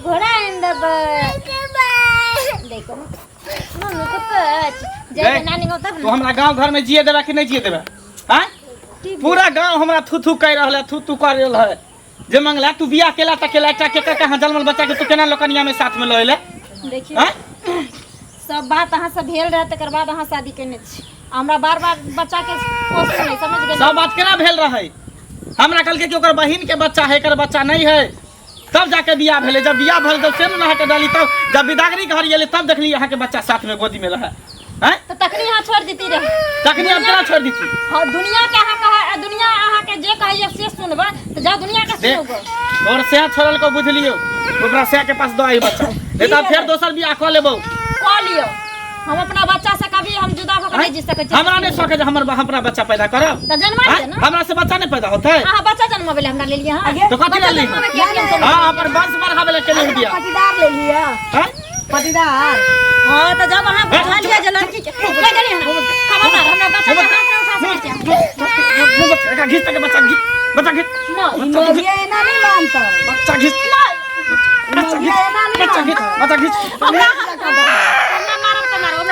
घोड़ा in the देखो mummy को पच जय नानी को तब तो हमरा गांव घर में जिए देबा कि नहीं जिए देबा हां पूरा गांव हमरा थू थू कह रहल है थू थू कर रहल है जे मंगला तू बियाह केला त केला के कहां जन्मल बच्चा के तू केना लोकनिया में साथ में लइले देखिए हां सब बात अहाँ से भेल रहे तकर बाद अहाँ शादी करने छी हमरा बार-बार बच्चा के पोषण नहीं समझ गए सब बात केना भेल रहे हमरा कल के कि ओकर बहिन के बच्चा है एकर बच्चा नहीं है तब जाके बियाह भेले जब बियाह भेल तब सेम नहा के डाली तब जब बिदागरी घर गेले तब देखली यहां के बच्चा साथ में गोदी में रहे हैं तो तकनी यहां छोड़ देती रहे तकनी अब केना छोड़ देती हां दुनिया के अहाँ कहा दुनिया अहाँ के जे कहिए से सुनबा तो जा दुनिया के सुनोगे और से छोड़ल को बुझलियो ओकरा से के पास दो आई बच्चा नहीं तो फिर दोसर बियाह क लेबो क लियो हम अपना बच्चा से कभी हम जुदा होकर नहीं जी सके हमरा नहीं सके जे हमर अपना बच्चा पैदा करब त जन्मा दे ना हमरा से बच्चा नहीं पैदा होतै हां बच्चा जन्मावेले हमरा ले लिया हां तो कथि ले ली हां अपन वंश बढ़ावेले के लिए दिया पटीदार ले लिया हां पटीदार हां तो जब अहाँ बुझा लिया जे लड़की के ले गली ना खबरदार हमरा बच्चा के हाथ में उठा सकते का घिस के बच्चा घिस ना ये ना नहीं मानता बच्चा घिस बच्चा घिस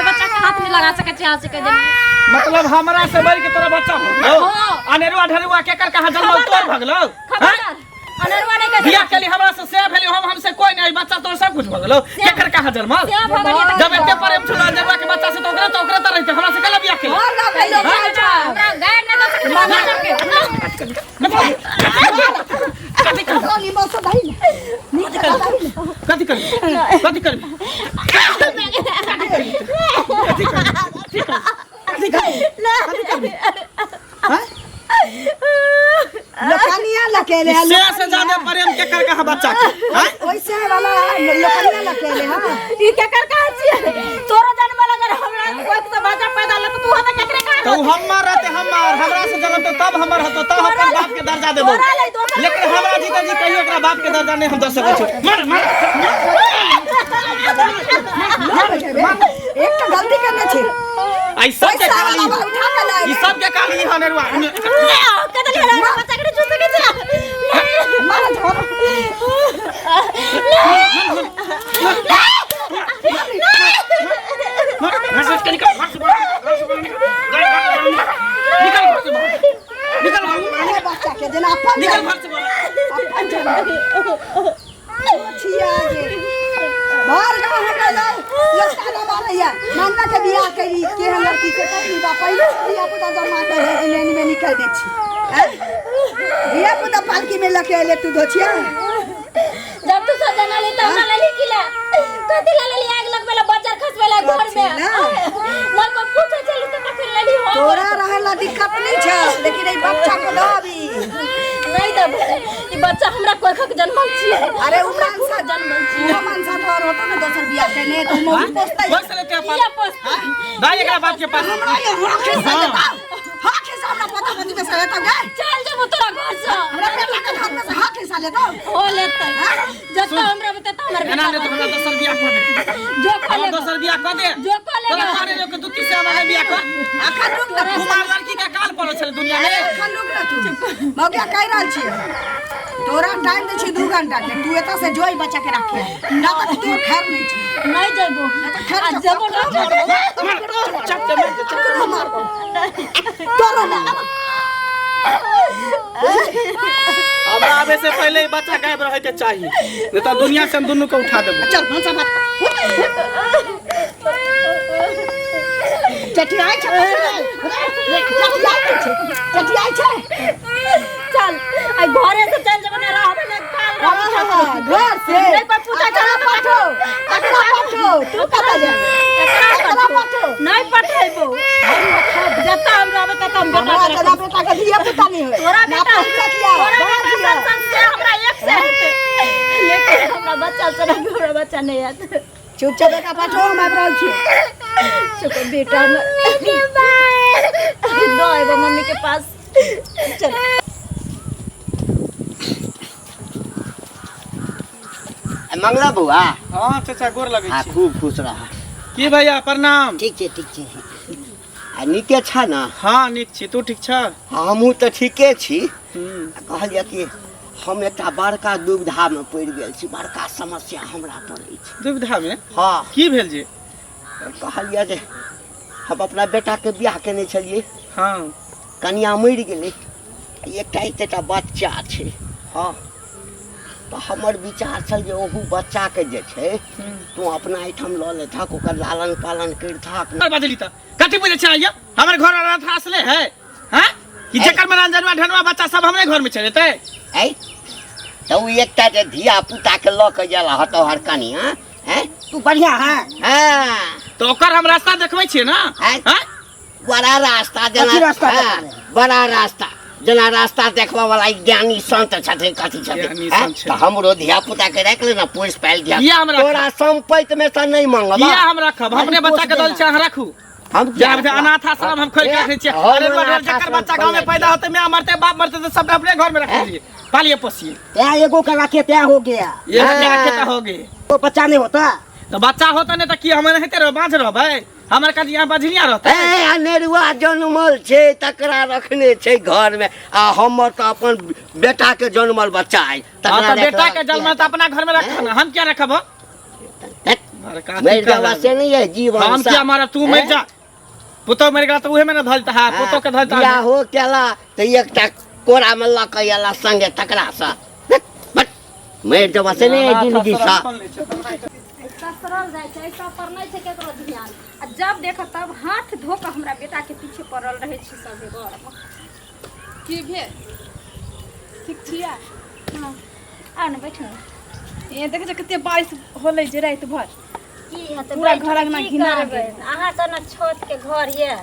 बच्चा के हाथ में लगा सके चाह सके मतलब हमरा से बढ़ के तोरा बच्चा हो अनेरुआ ढरुआ केकर कहां जन्म तोर भगलो अनेरुआ नहीं कर बियाह के लिए हमरा से भेलियो हमसे कोई नहीं बच्चा तोर सब कुछ भगलो केकर कहां जन्म जब एते प्रेम छला अनेरुआ के बच्चा से तो ओकरा त रहते हमरा से कला बियाह के हमरा गाय ने दस कथि कर लोकनिया लकेले से ज्यादा प्रेम केकर कहां बच्चा के ओइसे वाला लोकनिया लकेले हां ई केकर कहा छी तोरा जन्म लगर हमरा कोई तो बच्चा पैदा ल तू हमें केकरे कहा तो हमर रहते हमरा से जन्म तो तब हमर हतो तब अपन बाप के दर्जा देबो लेकिन हमरा जीता जी कहियो ओकरा बाप के दर्जा नहीं हम दे सकै छी मार एक तो गलती करने छी आई सब के काली ई सब के काली हनेरुआ कदल हरा बच्चा के चूस के जा मार छोड़ मैसेज के निकल निकल मारे बच्चा के जना अपन निकल घर से अपन जना छिया गे बाहर गांव है गलो लड़का ना मारैया मानना के बियाह करी के हम लड़की से पत्नी बा पहले बियाह को जमा के है लेन में निकल दे छी बियाह को तो पालकी में लके ले तू दोछिया जब तू सजना ले तब ना ले किला कथि ले ले आग लगवेला बच्चा खसवेला घर में मन को पूछे चली तो फिर ले ली हो तोरा रहेला दिक्कत नहीं छ लेकिन ई बच्चा को दो अभी नहीं दब ई बच्चा हमरा कोई खक जन्मल छी अरे उमरान सा जन्मल छी उमरान सा तो होतो ना दोसर बियाह करने तो मोही पोसता बस लेते ये पोस्ट दाई एकरा बाप के पास हां के सामने पता बदी में से तो गए चल जब तोरा घर से हमरा पे लागल हाथ में से हां के साले दो हो लेते जब हमरा बता त हमर एना ने तो हमरा दोसर बियाह कर दे जो खोले दोसर बियाह कर दे जो खोले तोरा मारे लोग के दुती से हमारे बियाह कर अखन रुक ना कुमार लड़की का काल पड़ो छले दुनिया में अखन रुक ना तू मौका कह रहल छी तोरा टाइम दे छी 2 घंटा के तू एता से जोई बच्चा के रखे ना तो तू खैर नहीं छी नहीं जइबो खैर जब ना चक्कर मार तोरा ना अब आवे से पहले ही बच्चा गायब रहे के चाहिए नहीं तो दुनिया से हम दोनों को उठा देबो चल कौन सा बात चटियाई छ चटियाई छ चल आई घरे से चल जब ना रहबे ना काल घर से नहीं कोई पूछा चल पाठो तू कता जा एकरा पाठो नहीं पठेबो जब हम रहबे त हम बेटा के दिया पता नहीं हो तोरा बेटा तोरा संग से हमरा एक से हेते लेकिन हमरा बच्चा से हमरा बच्चा नहीं आत चुपचाप बेटा पाठो हम आब रहल छी चुप बेटा दो एगो मम्मी के पास चल मंगला बुआ हां चाचा गोर लगे छी खूब खुश रहा की भैया प्रणाम ठीक छै आ निके छ ना हां निक छी तू ठीक छ हमहू तो ठीके छी कहलिए कि हम एकटा बड़का दुविधा में पड़ि गेल छी, बड़का समस्या हमरा पड़ै छै। दुविधा में हाँ, की भेल जे? कहलिए जे हम अपना बेटा के बियाह केने छलिए, हाँ कनिया मरि गेलै, एकटा एतेटा बच्चा छै। हाँ, तो हमर विचार छल जे ओहू बच्चा के जे छै तू अपना एहिठाम लऽ लेथक, ओकर लालन पालन करिथक। बजली त कथी बोले छै ये? हमर घर वाला था असले है, हैं कि जेकर में रंजनवा ढनवा बच्चा सब हमरे घर में चले ते। ऐ तो उ एकटा जे धिया पुता के लऽ के गेला हतो हर कनिया, हैं तू बढ़िया है। हाँ, तो ओकर हम रास्ता देखबै छियै ना, हैं हैं बड़ा रास्ता कथी जेना, रास्ता हाँ, देखबै? बड़ा रास्ता जेना रास्ता देखबा वाला ज्ञानी संत छथिन, कथी ज्ञानी छथिन, हैं? संत छै। तो हमरो धिया पुता के राख ले ना, पोस पाल दिया। ये हमरा तोरा संपत्ति में से नहीं मांगबा, ये हम रखब, अपने बच्चा के दल छै अहाँ राखू। हम जब अनाथ आश्रम हम खोल के रखे छियै, अरे बड़ जकर बच्चा गांव में पैदा होते मैं मरते बाप मरते तो सब अपने घर में रख लीजिए, पालिए पोसिए। त्या एगो का रखे त्या हो गया, ये रखे त हो गए। तो बच्चा नहीं होता। तो बच्चा होता नहीं तो की हम रहते रह बांझ रहबै? हमर का यहाँ बझनिया रहते। ए अनेरुआ जनमल छै तकरा रखने छै घर में, आ हमर तो अपन बेटा के जनमल बच्चा है, हां तो बेटा के जन्म त अपना घर में रखना, हम क्या रखब? मेरे जवा से नहीं है जीवन हम क्या मारा, तू मर जा, पुतो मर गया तो उहे में न धलता है, पुतो के धलता या हो केला तो एकटा कोरा में ल के एला संगे तकरा सा, बट मेरे जवा से नहीं है जिंदगी सा। ससुराल जाय छै, सब पर नहीं छै केकरो ध्यान, आ जब देख तब हाथ धो के हमरा बेटा के पीछे पड़ल रहे छी सब घर में। की भेल? ठीक छियै? हां आ न बैठो। ये देखे कते बारिश होलै जे रात भर, की हेतै पूरा घर अंगना घिना गेल। अहाँ त न छत के घर ये,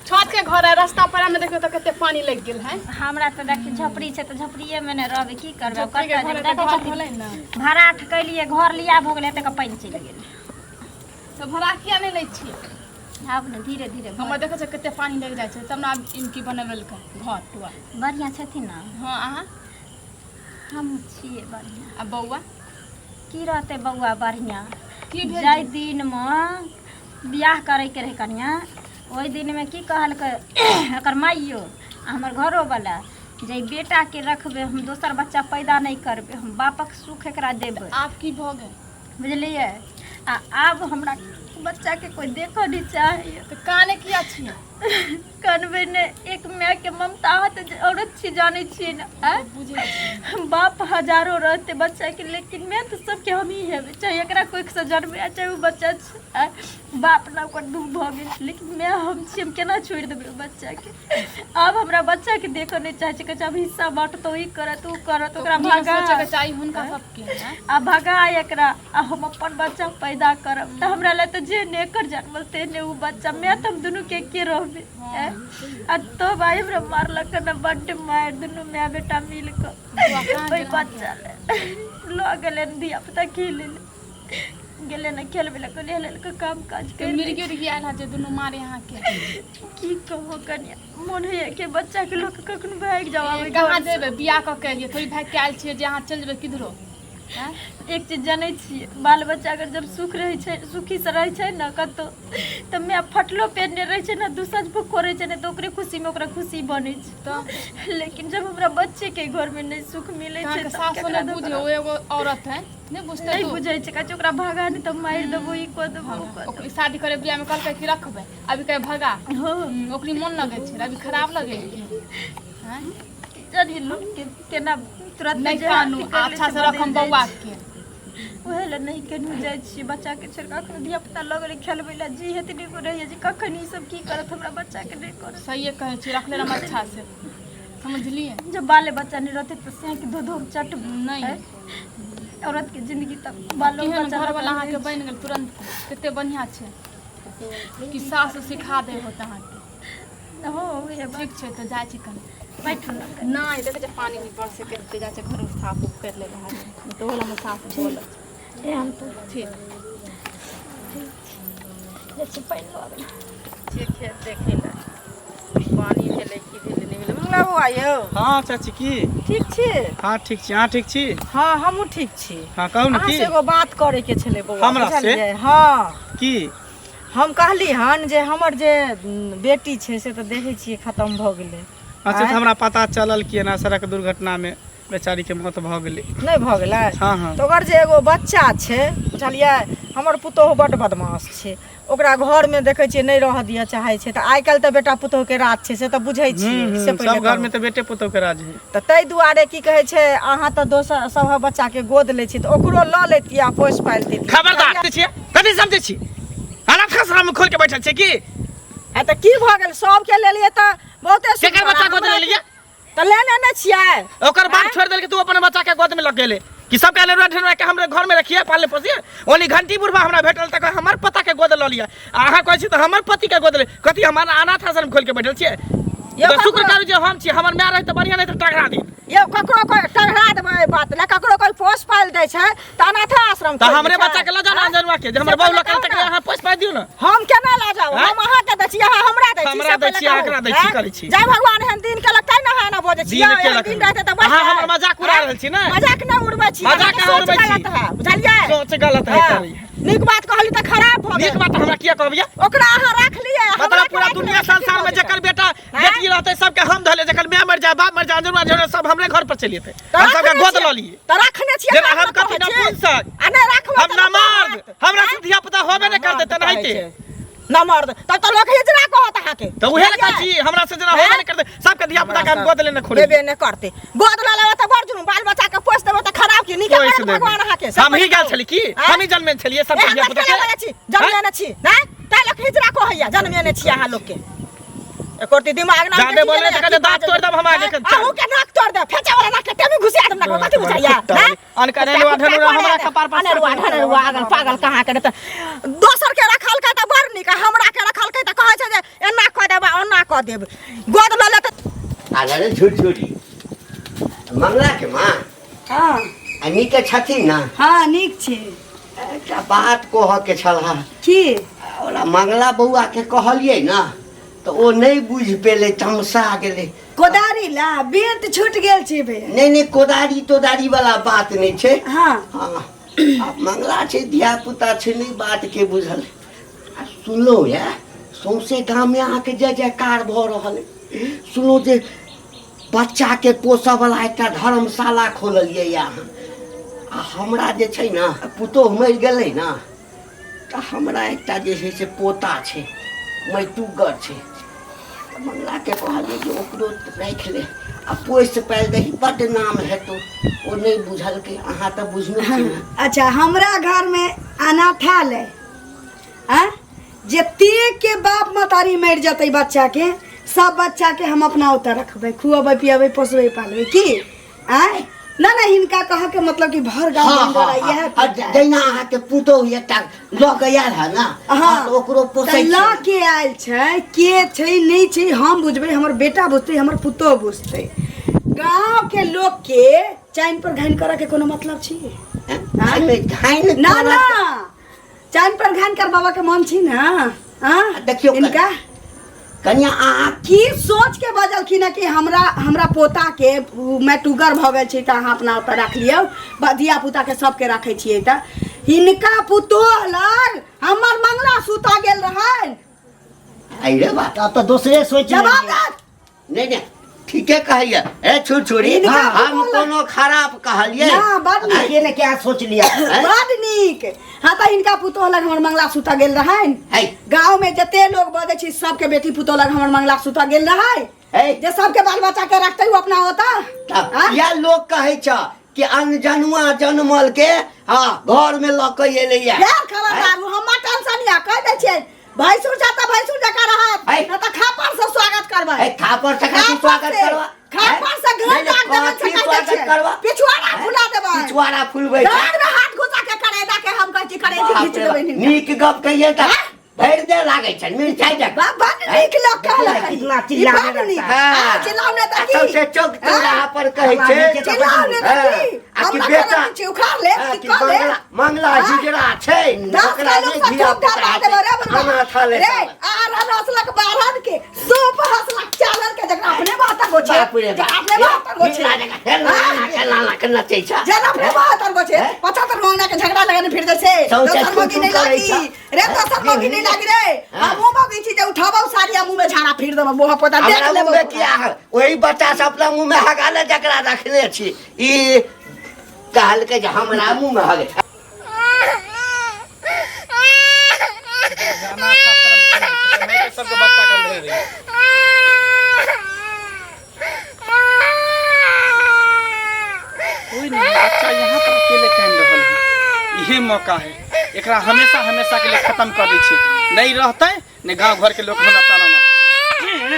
छत के घर है, रास्ता पर में देखियो तो कते पानी लग गेल है। हमरा त देखी झपड़ी छै त झपड़िए में न रहबे, की करबे? झपड़ी के घर कतऽ घर होलै ना, भाड़ा ठकलिए, घर लिया भ गेलै त पानी चलि गेल। तो भाड़ा किया नहीं लै छी? आब न धीरे धीरे हम देखे छ कते पानी लग जाय छै, तब ना इनकी बनवेल के घर टुआ। बढ़िया छथिन न। हां अहाँ हम छिए बढ़िया। आ बौआ की रहते बउआ बढ़िया? की भेल? जाय दिन में बियाह करे के रहे कन्या, ओहि दिन में की कहलकै एकर माइयो आ हमर घरो वाला जे बेटा के रखबे, हम दोसर बच्चा पैदा नहीं करबे, हम बापक सुख एकरा देबे, आप की भ गेल? बुझलिए? आ आब हमरा बच्चा के कोई देखो नहीं चाहिए। तो काने किया छियै? कनबे ने एक माय के ममता होत औरत छी, जाने छिए न, बुझे छी बाप हजारों रहते बच्चा के, लेकिन मैं तो सबके हम ही है, चाहे एकरा कोई से जन्मे चाहे वो बच्चा बाप ना ओकर दुख भ गेल, लेकिन मैं हम छी, हम केना छोड़ देबे बच्चा के? अब हमरा बच्चा के देखो नहीं चाहे छै, जब हिस्सा बांट तो ई करत उ करत, ओकरा भागा सोचे के चाहिए हुनका सबके हैं। आ भगा एकरा, आ हम अपन बच्चा पैदा करब त हमरा ले तो जे ने एकर जन्मल ते ने उ बच्चा, मैं तो हम दुनू के रहबे। आ तो भाई हमरा मारलक न, बड्ड मार, दुनू माय बेटा मिल के ओइ बच्चा ले गेले धिया पुता खेले गेले न, खेलबे ले ले ले के काम काज के कर मिर्गी उर्गी आयल है जे दुनू मारे यहाँ के। की कहो कन्या, मन है के बच्चा के लोग कखन भाग जावे। कहाँ देबे बियाह क के लिए? थोड़ी भाग के आयल छियै जे अहाँ चल जेबै किधरो? एक चीज जानै छियै, बाल बच्चा अगर जब सुख रहे छै, सुखी से रहे छै न कतो, त मैं फटलो पेरने रहे छै न, दूसज भूख करे छै न, तो ओकरे खुशी में ओकरा खुशी बने छै। तो लेकिन जब हमरा बच्चे के घर में नहीं सुख मिले छै के सास ने बुझे, ओ एगो औरत है नहीं बुझते, नहीं बुझे छै, कहै ओकरा भगा नहीं तो मार देबो, ई को देबो, उ को देबो। ओकरी शादी करे बियाह में कहलकै कि रखबे, अभी कहे भगा। ओकरी मन लगे छै, अभी खराब लगे हैं। जानी लोग के केना तुरंत नहीं कानू, अच्छा से रखम बौआ के। ओहे ले नहीं केनू जाय छी, बच्चा के छोड़ कखनो धिया पुता लगले खेलबे ला जी हेतनी को रहिए जे कखन ई सब की करत हमरा बच्चा के नहीं करत। सही कहे छी, रख लेना अच्छा से, समझलिए? जब बाले बच्चा नहीं रहते तो से के दो दो चट नहीं औरत के जिंदगी तक बालो बच्चा घर वाला अहाँ के बन गेल तुरंत, कते बढ़िया छै कि सास सिखा दे होत अहाँ के। हो ये ठीक छै तो जाय छी कनी बैठो नहीं देखे छै पानी भी पड़ से करते जाय छै, घर साफ उफ कर ले रहा है तो होला में साफ बोल ए हम तो ठीक जैसे पहले वाला ठीक है देखे ला पानी भेलै कि भेलै नहीं भेलै। मंगला बौआ यौ हाँ चाची की ठीक छी? हाँ ठीक छी, अहाँ ठीक छी? हाँ हमहूँ ठीक छी। हाँ कहू ने अहाँ की से एगो बात करे के छलै बौआ, हमरा से? बुझलियै? हाँ की हम कहली हन जे हमर जे बेटी छै से तो देखे छियै खत्म भ गेलै। अच्छा तो हमरा पता चलल कि ना सड़क दुर्घटना में बेचारी के मौत भ गेलै। नहीं भ गेलै। हाँ हाँ तो ओकर जे एगो बच्चा छै बुझलियै हमर पुतोह बड्ड बदमाश छै ओकरा घर में देखे छियै नहीं रह दिया चाहे छै त आइ काल्हि त बेटा पुतोह के राज छै से त बुझै छियै से पहिले सब घर में तो बेटे पुतोह के राज है। त तै दुआरे की कहै छै अहाँ त दोसर सब बच्चा के गोद लै छी त ओकरो ल लेती आ पोस पाल देती। खबरदार छियै कथि समझै छी अनाथ आश्रम में खोल के बैठल छै की आ त की भ गेल सब के लेलिए त बहुते केकर बच्चा गोद ले लिया त लेने नै छियै ओकर बाप छोड़ देल के तू अपन बच्चा के गोद में लग गेले कि सब के लेरवा ढेरवा के हमरे घर में रखिए पाले पोसिए ओनी घंटी बुढ़वा हमरा भेटल त हमर पता के गोद ल लिया अहाँ कहै छी त हमर पति के गोद ले कथि हमार अनाथ आश्रम खोल के बैठल छियै यो शुक्र करू जे हम छी हमर माय रहे त बढ़िया नहीं त टकरा दी यो ककरो कोई टकरा देबै बात ले ककरो कोई पोस पाल दै छै त अनाथ आश्रम त हमरे बच्चा के ल जाना अंजनवा के जे हमर बाबू लकल तक अहाँ पोस पाइ दियौ न हम केना ला जाऊ हम अहाँ के दै छी अहाँ हमरा दै छी हमरा दै छी एकरा दै छी करै छी जय भगवान एहन दिन के लगतै ना है ना बोझे छी दिन के दिन रहते त बस अहाँ हमर मजाक उड़ा रहल छी ना मजाक न उड़बै छी मजाक कहाँ उड़बै छी बुझलियै सोच गलत है करी नीक बात कहली त खराब भ नीक बात हमरा किया कहबिया ओकरा अहाँ राख लिए मतलब पूरा दुनिया संसार में जकर बेटा बेटी रहते सबके हम धले जकर माय मर जाए बाप मर जाए अंजनवा झोरे सब हमरे घर पर चलिए थे हम सबके गोद ल लिए त रखने छी जेना हम कथि न पूछ सक आ नै रखबो हम ना मर्द हमरा से धिया पुता होबे नै करते त नहिते ना मर्द त लोग हिजरा कहत अहाँ के त उहे लगा छी हमरा से जेना होबे नै करते सबके धिया पुता के हम गोद लेने खोले लेबे नै करते गोद ल लेबे त बड़ जुलुम बाल बच्चा के पोस देबे त खराब की नीक भगवान अहाँ के हम ही गेल छली की हम ही जन्मे छलिए सब धिया पुता के जन्मे ने छी ना त लोग हिजरा कहैया जन्मे ने छी अहाँ लोग के एकोटी दिमाग ना जाबे बोले त कहे दांत तोड़ दब हम आगे के आहू के नाक तोड़ दे फेचा वाला नाक के टेबी घुसिया दम नाक कथि बुझाइया हैं अनकरेलवा धनुरा हमरा कपार पर धनुरा पागल कहाँ के त दोसर के रखल के त बड़ निक हमरा के रखल के त कहै छै जे एना क देबा ओना क देब गोद ल ले त अरे झुरझुरी मंगला के माँ हाँ नीक छथिन ना हाँ नीक छी एकटा बात कह के छला की ओला मंगला बउआ के कहलिए ना तो ओ नहीं बुझ पेले तमसा गेले कोदारी ला बेत छूट गेल छी बे नहीं कोदारी तोदारी वाला बात नहीं छे हाँ हाँ अब मंगला छे धिया पुता छे नहीं बात के बुझल आ सुनलो या सौंसे गांव में आके जय जयकार भ रहल सुनो जे बच्चा के पोसऽ वाला एकटा धर्मशाला खोललिए यहाँ आ हमरा जे छै ना पुतोह मरि गेलै ना त हमरा एकटा जे छै से पोता छै मैतुगर छै मंगला के कहलिए जे ओकरो राख ले आ पोस पाल दही बड्ड नाम हेतौ ओ नहीं बुझल के अहाँ त बुझनो छी ना अच्छा हमरा घर में अनाथालय आ जते के बाप मतारी मर जतै बच्चा के सब बच्चा के हम अपना उतर रखबै खुआबै पियाबै पोसबै पालबै की आय ना ना हिनका कह के मतलब कि भर गांव हाँ, बंदर हाँ, यह हाँ, जैना अहाँ के पुतोह एकटा ल गया है ना हाँ तो ओकरो पोसै ल के आयल छै के छै नहीं छै हम बुझबै हमर बेटा बुझतै हमर पुतोह बुझतै गांव के लोग के चैन पर घाइन करे के कोनो मतलब छी घाइन ना ना चैन पर घाइन कर बाबा के मन छी ना हां देखियो इनका कन्या अहाँ की सोच के बजलखिन कि हमरा पोता के मैटुगर भ गेल छै त अहाँ अपना ऊपर राख लियौ धिया पुता के सबके राखै छियै त हिनका पुतोह लग हमर मंगला सूता गेल रहन आई रे बात अब तो दूसरे सोच जवाब दे नहीं ठीके कहैया ए छुरछुरी हम कोनो खराब कहलिए ना बड नीक ये ने क्या सोच लिया बड नीक हाँ त हिनका पुतोह लग हमर मंगला सूता गेल रहन है गांव में जते लोग बजे छी सबके बेटी पुतोह लग हमर मंगला सूता गेल रहै है जे सबके बाल बच्चा के रखते अपना होता हाँ? या लोग कहै छ कि अनजनुआ जन्मल के हां घर में ल के एले या यार खबरदार हम टेंशन या कह दे छै भैंसुर जाता भैंसुर जका रहत है। न त खापर से स्वागत करबै ए खापर से का स्वागत करवा खापर से घर लाग देबै से स्वागत करवा पिछुआड़ा फुला देबै पिछवाड़ा फुलबै डांड में हाथ घुसा के करेदा के हम कहै छी करेदी खींच देबै नीक गप कहिए त भैर दे लागै छ मिर्चाई जक बड नीक लोग कहलक कितना चिल्लाने लगता है। हां चिल्लाउने त की सबसे चौक चौराहा पर कहै छै चिल्लाउने त की आ कि हमरा बेटा के उखाड़ ले आ की कि कर ले मंगला हिजड़ा छै ओकरा नहीं धिया पुता खाना खा ले रे आ हसलक बारहन के सूप हसलक चालल के जकरा अपने बात गोछे अपने बात गोछे लाला के नचै छ जन अपने बात गोछे 75 महीना के झगड़ा लगाने फिर जैसे दोसर मौकी नहीं लागी रे दोसर मौकी नहीं लागी रे हम मुंह मौकी छी जे उठाबो साड़ी मुंह में झाड़ा फिर दबा मुंह पोता देख हमरा ले मुंह में किया है वही बच्चा से अपना मुंह में हगाले जकरा रखने छी ई कहल के जे हमरा मुंह में हगे जाना था शर्म नहीं के सबको बच्चा कर ले रही कोई नहीं बच्चा यहाँ पर अकेले कान रहल है यही मौका है एकरा हमेशा हमेशा के लिए खत्म कर दी छी नहीं रहते ने गांव घर के लोग हमरा ताना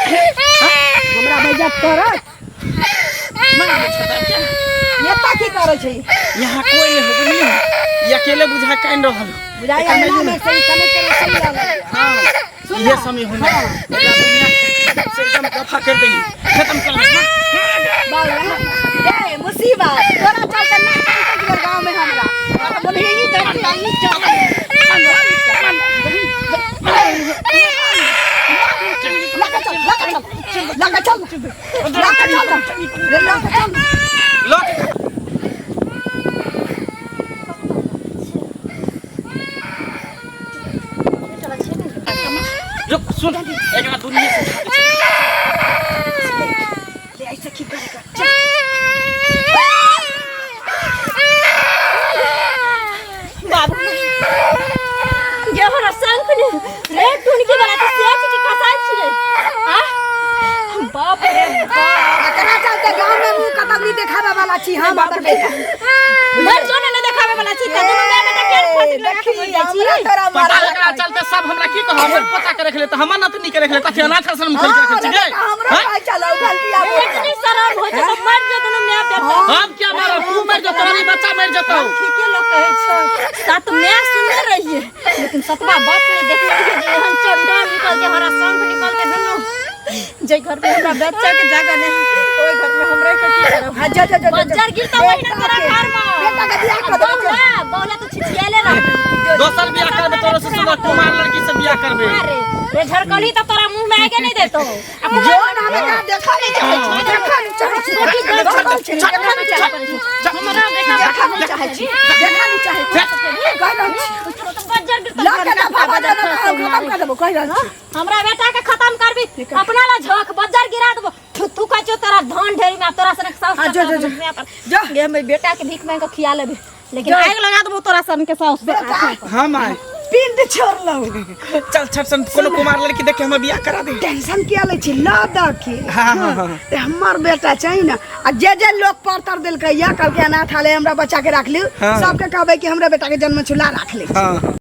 हमरा बेइज्जत करत नेता की करे छै यहाँ कोई नहीं होगा नहीं ये अकेले बुझा कान रहल बुझाई अंगना में सही कने करे सही लागल हाँ ये समय होना एकरा दुनिया से एकदम कफा कर देगी खत्म कर ए मुसीबत तोरा चलते ना के गांव में हमरा बोले ही करती नहीं चल लगा चल रुक सुन एकरा दुनिया से ले ऐसे की करेगा बाबू ये हमरा संग ने रे टून के वाला तो सेच की कसाई छिले आ बाप रे बाप कना चलते गांव में मुंह कतबरी देखावे वाला छी हम बाप बेटा मर जो ने देखावे वाला छी त दोनों में बेटा के खोज लगा के मर जाई छी तोरा पता लगा चलते सब हमरा की कहो हमर पता करे खेले त हमर नतनी करे खेले त अनाथ आश्रम खोल के रखे छी गे हमरा भाई चलो गलतिया इतनी शर्म हो जा तो मर जो दोनों में बेटा हम क्या मारो तू मर जा तुम्हारी बच्चा मर जाता ठीके लोग कहे छ सात मैं सुनने रहिए लेकिन सतवा बाप ने देखले कि हम चंडा निकल जे हमारा संग निकल के दोनों जे घर में हमरा बच्चा के जगह नहीं ओई घर में हमरा के की करब जा बच्चा गिरता वही ना तेरा घर में बेटा के बियाह कर दो बोला तो छिछियाले रह दोसर बियाह करबे तोरे से सुंदर कुमार लड़की से बियाह करबे अरे रे झरकली तो तोरा मुंह में आगे नहीं देतो जो हमें का देखा नहीं चाहे देखा नहीं चाहे हमरा देखा नहीं चाहे देखा नहीं चाहे कह रहा बच्चा गिरता लग ना बाबा जाना खत्म कर देबो कह रहा हमरा बेटा के खत्म करबी अपना ला झोक बज्जर गिरा देबो तू का जो तेरा धान ढेरी में तोरा सने साउस जो ये मैं बेटा के भीख मांग के खिया लेबे लेकिन आग लगा देबो तोरा सन के साउस हम आए पिंड छोड़ लो चल छट सन कोनो कुमार लड़की देख के हम बियाह करा दे टेंशन किया ले छी ला द के हां ते हमर बेटा चाहिए ना आ जे लोग परतर देल के या कल के अनाथ आले हमरा बच्चा के राख लियो सबके कहबे कि हमरा बेटा के जन्म छुला राख ले हां